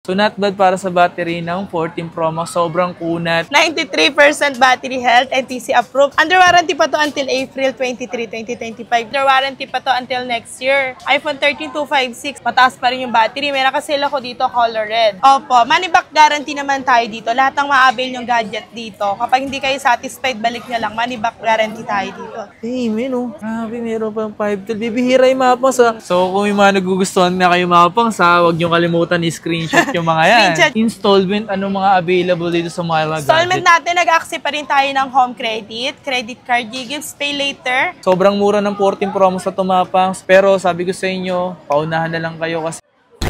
So not bad para sa battery ng 14 Pro Max. Sobrang kunat. 93% battery health, NTC approved. Under warranty pa to until April 23, 2025. Under warranty pa to until next year. iPhone 13 256, mataas pa rin yung battery. May nakasale ako dito, color red. Opo, money back guarantee naman tayo dito. Lahat ng ma-avail yung gadget dito. Kapag hindi kayo satisfied, balik nyo lang. Money back guarantee tayo dito. Hey, men, grabe, meron pang 512. Bibihira yung mapangs, ha. So, kung may mga nagugustuhan na kayo mapangs, ha, huwag nyo kalimutan i-screenshot yung mga yan. Installment, ano mga available dito sa mga gadget? Installment natin, nag-accept pa rin tayo ng home credit card, gives, pay later. Sobrang mura ng 14 Pro Max sa tumapangs. Pero sabi ko sa inyo, paunahan na lang kayo kasi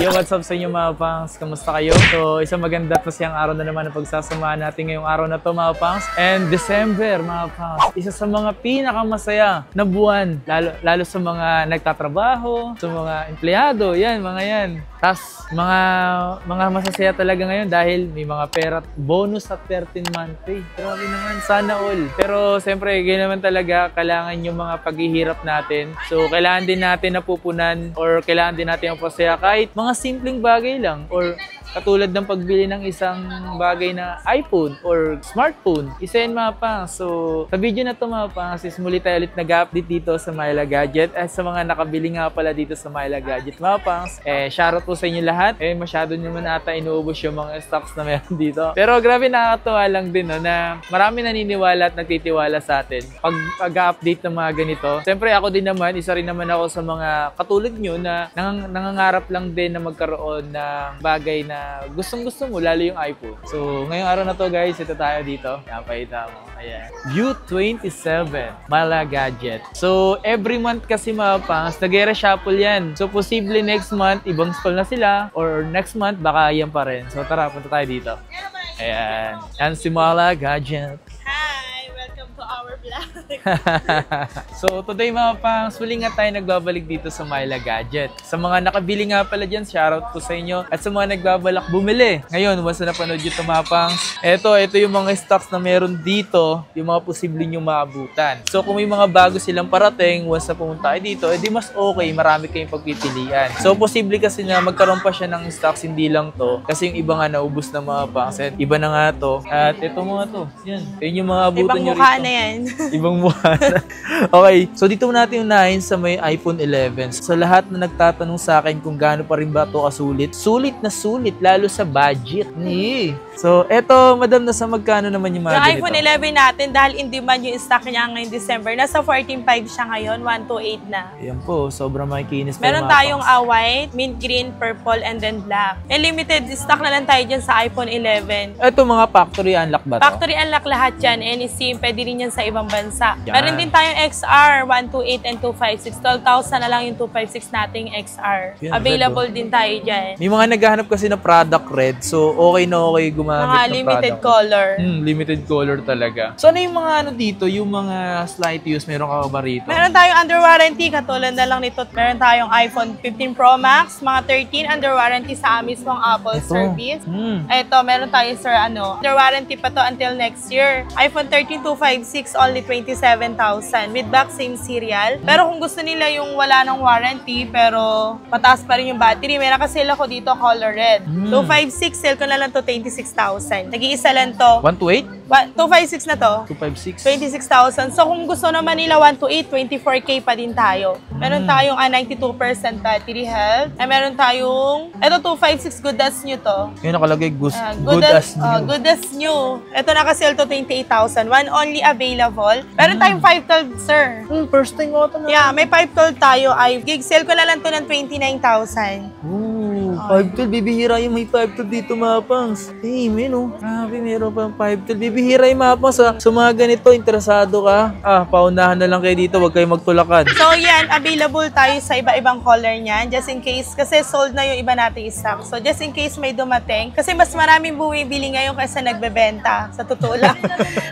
yo, what's up sa inyo mga pangs? Kamusta kayo? So, isang maganda at masayang araw na naman na pagsasamahan natin ngayong araw na to mga pangs. And December mga pangs, isa sa mga pinakamasaya na buwan. Lalo sa mga nagtatrabaho, sa mga empleyado, yan, mga yan. Tapos, mga masasaya talaga ngayon dahil may mga pera bonus at 13-month pay. Grabe naman, sana all. Pero, siyempre, ganyan naman talaga, kailangan yung mga paghihirap natin. So, kailangan din natin napupunan or kailangan din natin ang pasaya kahit mga simpleng bagay lang or katulad ng pagbili ng isang bagay na iPhone or smartphone. Isa yun mga pangs. So, sa video na to mga pangs is muli tayo ulit nag-update dito sa Myla Gadget at sa mga nakabili nga pala dito sa Myla Gadget mga pangs. Shoutout po sa inyo lahat. Masyado naman ata inuubos yung mga stocks na meron dito. Pero grabe nakakatuwa lang din na marami naniniwala at nagtitiwala sa atin pag-update ng mga ganito. Siyempre ako din naman, isa rin naman ako sa mga katulad nyo na nangangarap lang din na magkaroon ng bagay na gustong-gusto mo, lalo yung iPhone. So, ngayong araw na to guys, ito tayo dito. Napakita mo. Ayan. U27 Myla Gadget. So, every month kasi mga pangs, nag-reshuffle yan. So, posible next month, ibang stall na sila. Or next month, baka yan pa rin. So, tara, punta tayo dito. Ayan. Yan si Myla Gadget. Hi! Welcome to our vlog. So, today mga pangs, muli nga tayo nagbabalik dito sa Myla Gadget. Sa mga nakabili nga pala dyan, shoutout po sa inyo. At sa mga nagbabalak bumili. Ngayon, once na napanood yung mga pangs, ito yung mga stocks na meron dito, yung mga posibleng yung maabutan. So, kung may mga bago silang parating, once na pumunta kayo dito, edi mas okay, marami kayong pagpipilian. So, posible kasi na magkaroon pa siya ng stocks, hindi lang to. Kasi yung iba nga naubos na mga pangs. At iba na nga to. At ito mga to. Yan. Yun yung mga abutan nyo rito. Ibang mukha na yan. Ibang mukha na. Okay. So, dito natin unahin sa may iPhone 11. Sa lahat na nagtatanong sa akin kung gaano pa rin ba ito kasulit, sulit na sulit, lalo sa budget. So, eto, madam, nasa magkano naman yung mga Yung ganito? iPhone 11 natin, dahil in demand yung stock niya ngayong December, nasa 14.5 siya ngayon, 128 na. Ayan po, sobrang makikinis pa Meron tayong white, mint green, purple, and then black. Limited stock na lang tayo dyan sa iPhone 11. Ito mga factory unlock ba to? Factory unlock lahat yan. NEC, pwede rin yan sa ibang bansa. Yan. Meron din tayong XR, 128 and 256. 12,000 na lang yung 256 nating XR. Yan, Available din tayo dyan. May mga naghahanap kasi na product red, so okay na okay gumamit Mga ng limited product. color. Limited color talaga. So ano yung mga ano dito, yung mga slight use, meron ka ba rito? Meron tayong under warranty, katulad na lang nito. Meron tayong iPhone 15 Pro Max, mga 13 under warranty sa mismong Apple service. Ito, meron tayo sir, under warranty pa to until next year. iPhone 13 256, only 27,000. With back, same serial. Pero kung gusto nila yung wala ng warranty, pero mataas pa rin yung battery, may nakasale ako dito, color red. 256, sale ko na lang to 26,000. Nag-iisa lang to. 128? 256 na to. 256? 26,000. So, kung gusto naman nila 128, 24K pa din tayo. Meron tayong 92% battery health. Ay, meron tayong, ito 256, good as new to. Yung nakalagay, good as new. Good as new. Ito nakasale to 28,000. One only available. Meron tayong 512, sir. First time ko ito na. Yeah, may 512 tayo. Ay, gig sale ko na lang to ng 29,000. 512, bibihira yung may 512 dito mga pangs. Hey, grabe, meron pang 512. Bibihira yung mga pangs. So mga ganito, interesado ka? Paunahan na lang kayo dito, huwag kayo magtulakan. So yan, available tayo sa iba-ibang color niyan. Just in case, kasi sold na yung iba nating stock. So just in case may dumating, kasi mas maraming bumibili ngayon kaysa nagbebenta. Sa totoo lang.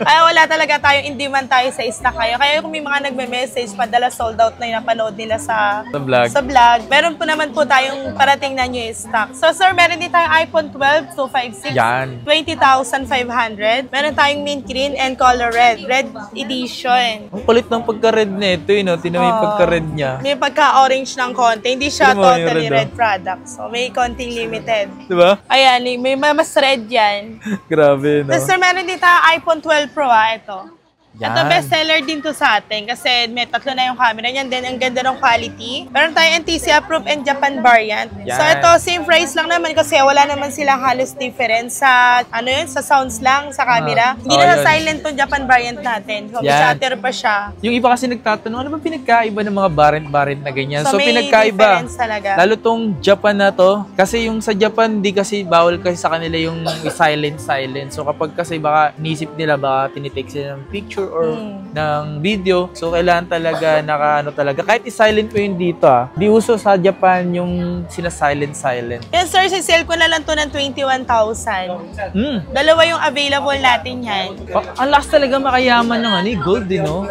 Kaya wala talaga tayong in demand tayo sa stock kayo. Kaya kung may mga nagme-message, padala sold out na yung napanood nila sa vlog. Sa vlog. Meron po naman po tayong parating na new stock. stock. So sir, meron din tayong iPhone 12 256. Yan. 20,500. Meron tayong mint green and color red. Red edition. Ang kulit ng pagka-red nito, no? Tinan mo yung pagka-red niya. May pagka-orange ng konti. Hindi siya Tignan mo yung totally red, red product. So may konting limited. Diba? Ayan, may mas red yan. Grabe, no? Tapos sir, meron din tayong iPhone 12 Pro ito. Yan. Ito bestseller din to sa atin kasi may tatlo na yung camera niyan. Then ang ganda ng quality. Meron tayong NTC approved and Japan variant. Yan. So ito same price lang naman kasi wala naman silang halos difference sa sa sounds lang sa camera. Hindi na yun. silent tong Japan variant natin. So may Yan. shutter pa siya. Yung iba kasi nagtatanong, ano ba pinagkaiba ng mga variant na ganyan? So, may pinagkaiba. difference talaga. Lalo tong Japan na to. Kasi yung sa Japan, di kasi bawal kasi sa kanila yung silent. So kapag kasi baka nisip nila, baka tinitake sila ng picture or ng video. So, kailangan talaga talaga. Kahit i-silent mo yun dito, di uso sa Japan yung sina-silent. Yes sir, sale ko na lang to ng 21,000. Dalawa yung available natin yan. Ang last talaga makayaman ng gold din, no?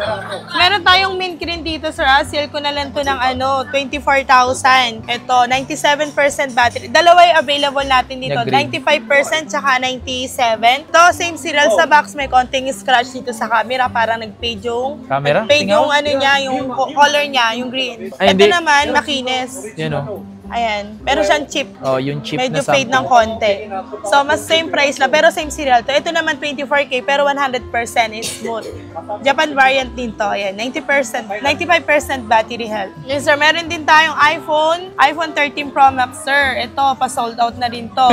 Meron tayong mint green dito sir. Sale ko na lang to ng 24,000. Ito, 97% battery. Dalawa yung available natin dito. 95% tsaka 97. Ito, same serial sa box. May konting scratch dito sa camera. Parang nag-fade yung Camera? nag-fade yung niya, yung color niya, yung green. Ay, Ito hindi. naman, makinis. Yan, no? Ayan. Meron siyang chip. Oh, yung chip Medyo na fade ng konti. So, mas same price lang, pero same serial to. Ito naman 24K, pero 100% is smooth. Japan variant din to. Ayan, 95% battery health. Yes, sir. Meron din tayong iPhone 13 Pro Max, sir. Ito, pa-sold out na din to.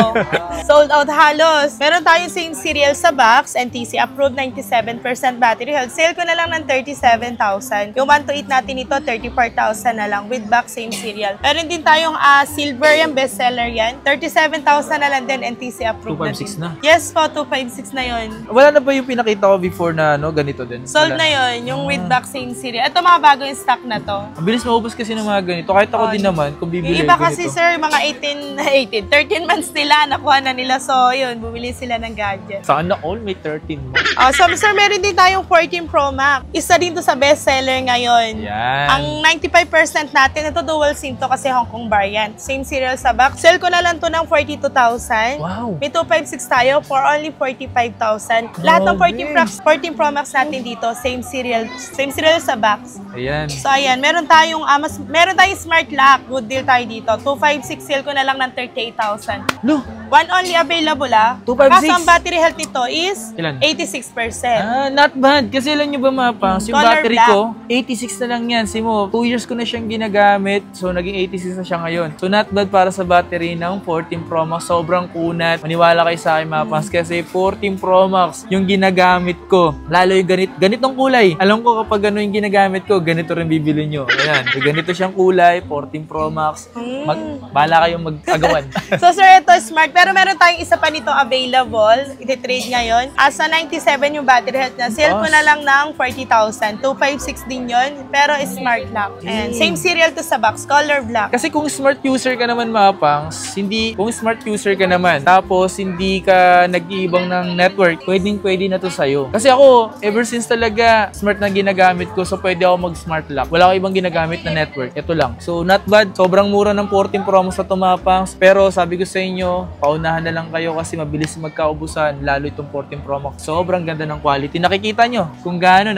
Sold out halos. Meron tayong same serial sa box, NTC approved, 97% battery health. Sale ko na lang ng 37,000. Yung 1 to 8 natin ito, 34,000 na lang with box, same serial. Meron din tayong silver yan, bestseller yan. 37,000 na lang din, NTC approved 256 na? Yes po, 256 na yun. Wala na ba yung pinakita ko before na ganito din? Sold na yun, yung with box same serial. Ito mga bago yung stock na to. Ang bilis maubos kasi ng mga ganito. Kahit ako din naman, kung bibili Yung iba ganito. kasi sir, mga 13 months nila, nakuha na nila. So yun, bumili sila ng gadget. Sana all may 13 mo. So sir, meron din tayong 14 Pro Max. Isa din to sa bestseller ngayon. Yan. Ang 95% natin, ito dual SIM to kasi Hong Kong variant. Same serial sa box. Sell ko na lang to ng 42,000. Wow. May 256 tayo for only 45,000. Lahat ng 14 Pro Max natin dito, same serial sa box. Ayan. So ayan, meron tayong smart lock. Good deal tayo dito. 256 sale ko na lang ng 38,000. No. One only available 256? Kaso ang battery health nito is Ilan? 86%. Not bad. Kasi alam nyo ba Mapangs, yung Color battery black. ko, 86 na lang yan. Simo, 2 years ko na siyang ginagamit. So, naging 86 na siya ngayon. So, not bad para sa battery ng 14 Pro Max. Sobrang kunat. Maniwala kayo sa akin Mapangs kasi 14 Pro Max yung ginagamit ko. Lalo yung ganitong kulay. Alam ko kapag ano yung ginagamit ko, ganito rin bibili nyo. Ayan. So, ganito siyang kulay, 14 Pro Max. Bahala kayong mag-agawan. So sir, ito smart. Pero meron tayong isa pa nito available. Iti-trade ngayon. Sa 97 yung battery health niya. Sale ko na lang ng 40,000. 256 din yun. Pero smart lock. And same serial to sa box. Color black. Kasi kung smart user ka naman Mapangs, kung smart user ka naman, tapos hindi ka nag-iibang ng network, pwede na to sa'yo. Kasi ako, ever since talaga, smart na ginagamit ko, so pwede ako mag-smart lock. Wala ko ibang ginagamit na network. Ito lang. So, not bad. Sobrang mura ng 14 Pro Max sa Mapangs. Pero sabi ko sa inyo, paunahan na lang kayo kasi mabilis magkaubusan, lalo itong 14 Pro Max. Sobrang ganda ng quality. Nakikita nyo kung gaano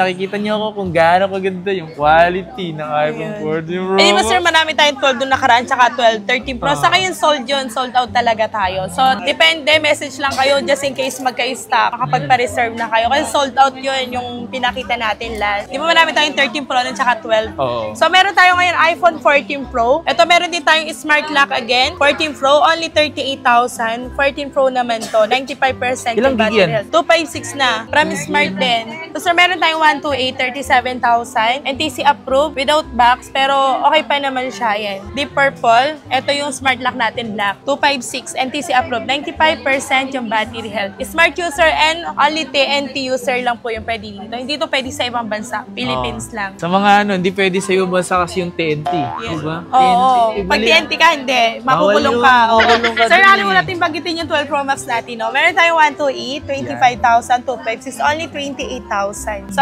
kaganda yung quality ng iPhone 14 Pro Max. Eh, sir, marami tayong 12 doon nakaraan, tsaka 12, 13 Pro. Saka yung sold out talaga tayo. So, depende, message lang kayo just in case magka-stock, makapagpa-reserve na kayo. Kasi sold out yun, yung pinakita natin last. Di ba marami tayong 13 Pro nun, tsaka 12? Oo. So, meron tayo ngayon iPhone 14 Pro. Ito, meron din tayong smart lock again. 14 Pro, only 38,000. 14 Pro naman to, 95% Ilang yung battery gig yan? health. 256 na. Promise smart din. So, sir, meron tayong 128, 37,000. NTC approved, without box, pero okay pa naman siya. Yan. Deep purple. Ito yung smart lock natin, black. 256, NTC approved. 95% yung battery health. Smart user and only TNT user lang po yung pwede dito. Hindi to pwede sa ibang bansa. Philippines lang. Sa mga hindi pwede sa iyo basta kasi yung TNT. Yes. Diba? Oo. TNT. Pag TNT ka, hindi. Makukulong Bawal ka. yun. Oo. Makukulong ka Sir, dun ano muna natin banggitin yung 12 Pro Max natin, no? Meron tayong 128, 25,000, 256, only 28,000. So,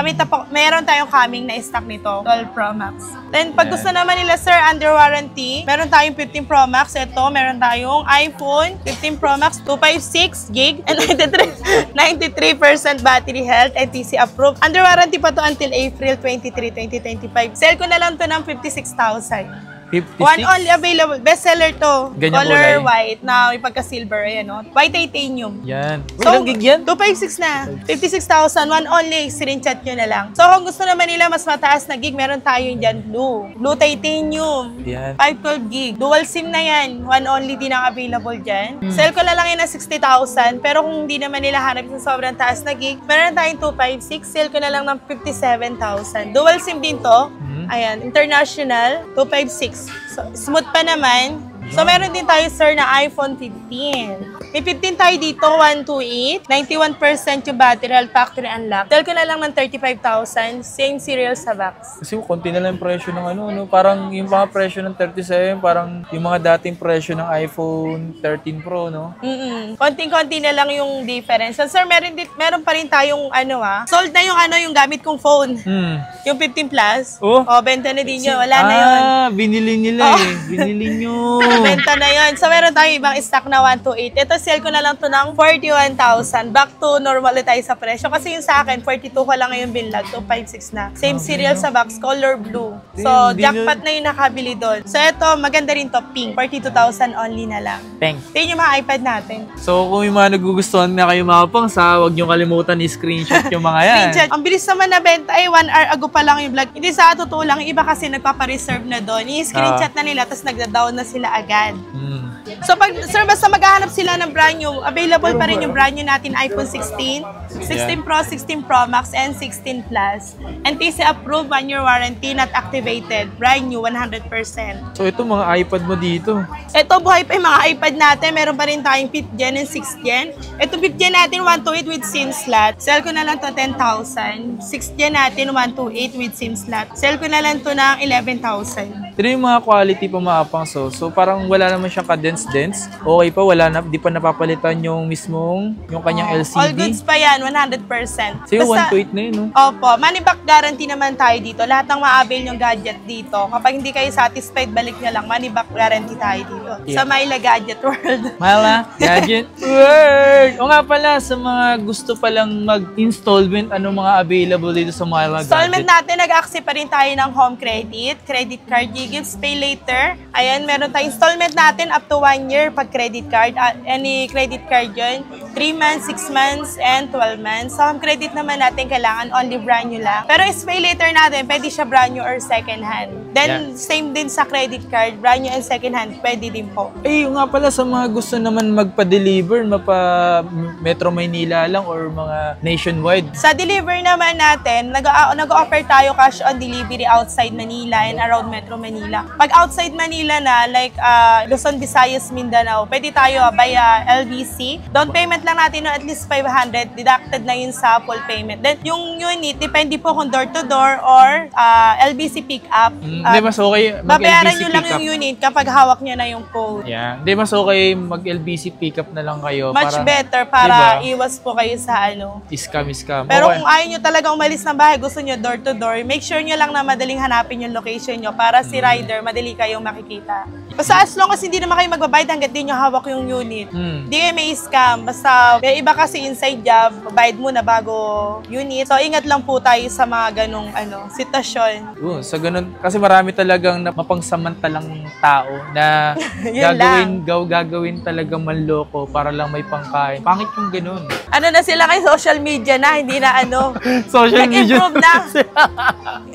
meron tayong coming na stock nito, 12 Pro Max. Then, pag gusto naman nila, sir, under warranty, meron tayong 15 Pro Max. Ito, meron tayong iPhone 15 Pro Max, 256 gig, and 93% battery health, NTC approved. Under warranty pa to until April 23, 2025. Sell ko na lang to ng 56,000. 56? One only available. Bestseller to. Ganyan color kulay. white na may pagka-silver. Ayan, no? White titanium. Yan. So, Ilang gig yan? 256 na. 56,000. One only. Screenshot nyo na lang. So, kung gusto naman nila mas mataas na gig, meron tayo dyan blue. Blue titanium. Yan. 512 gig. Dual SIM na yan. One only din ang available dyan. Sell ko na lang yan na 60,000. Pero kung hindi naman nila hanap sa sobrang taas na gig, meron tayong 256. Sell ko na lang ng 57,000. Dual SIM din to. Ayan, international, 256. So, smooth pa naman. So, meron din tayo, sir, na iPhone 15. May 15 tayo dito, 128. 91% yung battery health, factory unlock. Tell ko na lang ng 35,000. Same serial sa box. Kasi konti na lang yung presyo ng ano, no? Parang yung mga presyo ng 37, parang yung mga dating presyo ng iPhone 13 Pro, no? Konting-konti na lang yung difference. So, sir, meron pa rin tayong sold na yung gamit kong phone. Yung 15 Plus. Oh? Benta na din yun. Wala na yun. Binili nila eh. Binili nyo. Benta na yun. So, meron tayong ibang stock na 128. Ito, sell ko na lang to ng 41,000. Back to normal tayo sa presyo. Kasi yung sa akin, 42 ko lang ngayon binlag. 256 na. Same serial sa box, color blue. So, jackpot na yung nakabili doon. So, ito, maganda rin to, pink. 42,000 only na lang. Thanks. Ito yung mga iPad natin. So, kung yung mga nagugustuhan na kayo mapang huwag nyo kalimutan i-screenshot yung mga yan. Screenshot. Ang bilis naman na benta. 1 hour ago pa lang yung vlog. Hindi sa totoo lang. Yung iba kasi nagpapareserve na doon. I-screenshot na nila, tapos nagda-down na sila agad. So, sir, basta maghahanap sila ng brand new, available pa rin yung brand new natin iPhone 16, 16 Pro, 16 Pro Max, and 16 Plus. NTC approved, 1-year warranty, not activated. Brand new, 100%. So, ito mga iPad mo dito. Ito, buhay pa yung mga iPad natin. Meron pa rin tayong 5th gen and 6th gen. Ito, 5th gen natin, 128 with SIM slot. Sell ko na lang to 10,000. 6th gen natin, 128 with SIM slot. Sell ko na lang to ng 11,000. Ito yung mga quality pa mapang. So, parang wala naman siyang ka-dense-dense. Okay pa, di pa napapalitan yung mismong, yung kanyang LCD. All goods pa yan, 100%. So, yung 128 na yun, no? Opo, money back guarantee naman tayo dito. Lahat ng ma-avail yung gadget dito. Kapag hindi kayo satisfied, balik nyo lang. Money back guarantee tayo dito. Yeah. Sa Myla Gadget World. Myla Gadget World! O nga pala, sa mga gusto palang mag-installment, ano mga available dito sa Myla Gadget? Installment natin, nag-accept pa rin tayo ng home credit, credit card, gifts, pay later. Ayan, meron tayong installment natin up to 1 year pag credit card. Any credit card yun, 3 months, 6 months, and 12 months. So, home credit naman natin kailangan only brand new lang. Pero is pay later natin, pwede siya brand new or second hand. Then, same din sa credit card, brand new and second hand, pwede din po. Yung nga pala sa mga gusto naman magpa-deliver, Metro Maynila lang or mga nationwide. Sa deliver naman natin, nag-offer tayo cash on delivery outside Manila and around Metro Manila. Pag outside Manila na, like Luzon, Visayas, Mindanao, pwede tayo via LBC. Down payment lang natin no, at least 500, deducted na yun sa full payment. Then yung unit, depende po kung door-to-door or LBC pick-up. Hindi, mas okay babayaran mag-LBC nyo lang pick-up. yung unit kapag hawak nyo na yung code. Yeah. Hindi, mas okay mag-LBC pick-up na lang kayo. Much better para iwas po kayo sa Scam. Pero Okay. kung ayaw nyo talaga umalis ng bahay, gusto nyo door-to-door, make sure nyo lang na madaling hanapin yung location nyo para si rider, madali kayong makikita. Basta as long as hindi naman kayo magbabayad hanggat di nyo hawak yung unit. Di kayo may scam. Basta may iba kasi inside job, babayad muna bago unit. So ingat lang po tayo sa mga ganong sitwasyon. Sa ganun, kasi marami talagang mapangsamantalang tao na gagawin talagang manloko para lang may pangkain. Pangit yung ganun. Ano na sila kay social media na, hindi na Social media. nag-improve na.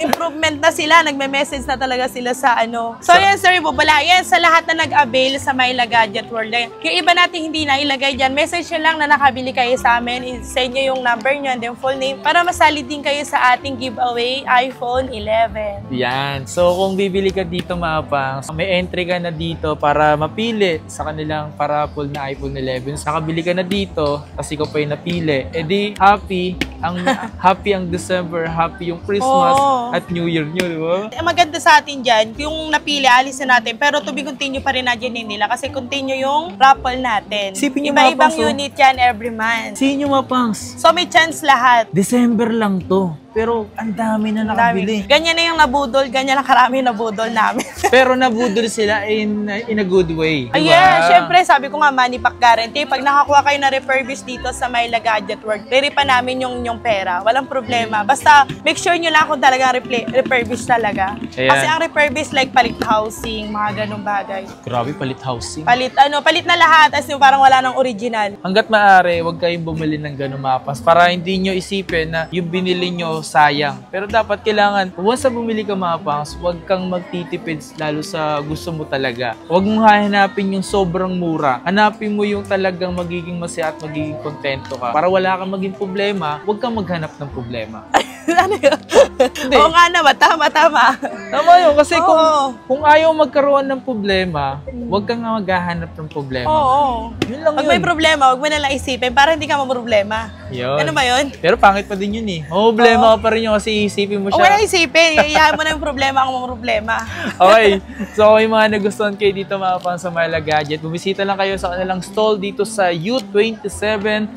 Improvement na sila, nagme-message na talaga sila sa So yan sir, bubala. Yan sa lahat na nag-avail sa Myla Gadget World. Yung iba natin hindi na ilagay dyan, message nyo lang na nakabili kayo sa amin, send nyo yung number nyo and then full name para masali din kayo sa ating giveaway iPhone 11. Yan. So kung bibili ka dito mapang, may entry ka na dito para mapili sa kanilang para full na iPhone 11. Nakabili ka na dito, kasi ikaw pa yung napili. Edi happy, ang happy ang December, happy yung Christmas Oo. at New Year nyo, di ba? Maganda sa atin dyan, yung napili, alis na natin. Pero to be continue pa rin natin nila kasi continue yung raffle natin. Sipin niyo, Iba-ibang Mapangs, oh. unit yan every month. Sa inyo, Mapangs, So may chance lahat. December lang to. Pero ang dami na nakabili. Ganyan na yung nabudol, ganyan na karami yung nabudol namin. Pero nabudol sila in a good way. Ay, Diba? yeah, syempre, sabi ko nga, money back guarantee. Pag nakakuha kayo na refurbish dito sa Myla Gadget World, re-repa namin yung pera. Walang problema. Basta, make sure nyo lang kung talagang refurbish talaga. Ayan. Kasi ang refurbish, like palit housing, mga ganong bagay. Grabe, palit housing. Palit na lahat, as yung parang wala ng original. Hanggat maaari, huwag kayong bumili ng ganung mapas para hindi nyo isipin na yung binili nyo sayang. Pero dapat kailangan, once na bumili ka mapas, huwag kang magtitipid lalo sa gusto mo talaga. Huwag mong hahanapin yung sobrang mura. Hanapin mo yung talagang magiging masaya at magiging kontento ka. Para wala kang maging problema, huwag kang maghanap ng problema. Ano yun? Hindi. Oo nga naman, tama. Tama yun, kasi Oo. kung ayaw magkaroon ng problema, huwag kang nga maghahanap ng problema. Oo. Yun lang Pag yun. may problema, huwag mo na lang isipin para hindi ka problema. Yun. Ano ba yun? Pero pangit pa din yun eh. Problema ka pa rin yun kasi isipin mo Huwag mo na siya. isipin. Iyayain mo na yung problema kung may problema. Okay. So, kung yung mga nagustuhan kayo dito mga pang sa Myla Gadget, bumisita lang kayo sa kanilang stall dito sa U27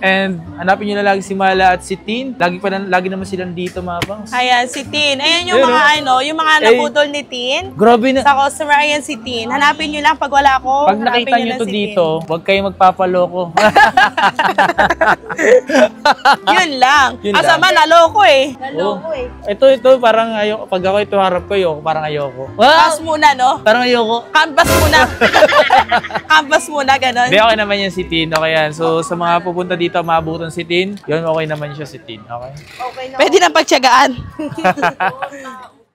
and hanapin nyo na lagi si Myla at si Tin. Lagi naman silang dito mga pangs. Ayan, si Tin. Ayan yung Ayun, mga yung mga naputol ni Tin. Grabe na. Sa customer, ayan si Tin. Hanapin nyo lang pag wala ko. Pag nakita nyo to dito, huwag kayong magpapaloko. Yun lang. Yun Asa lang. man, naloko eh. Oh. Ito, parang ayoko. Pag ako ito harap ko, parang ayoko. Pass muna, no? Parang ayoko. Canvas muna. Canvas muna, ganun. Hindi, okay naman yan si Tin. Okay yan. So, sa mga pupunta dito, maabutan si Tin, yun, okay naman siya si Tin. Okay? Pwede na pagtyagaan.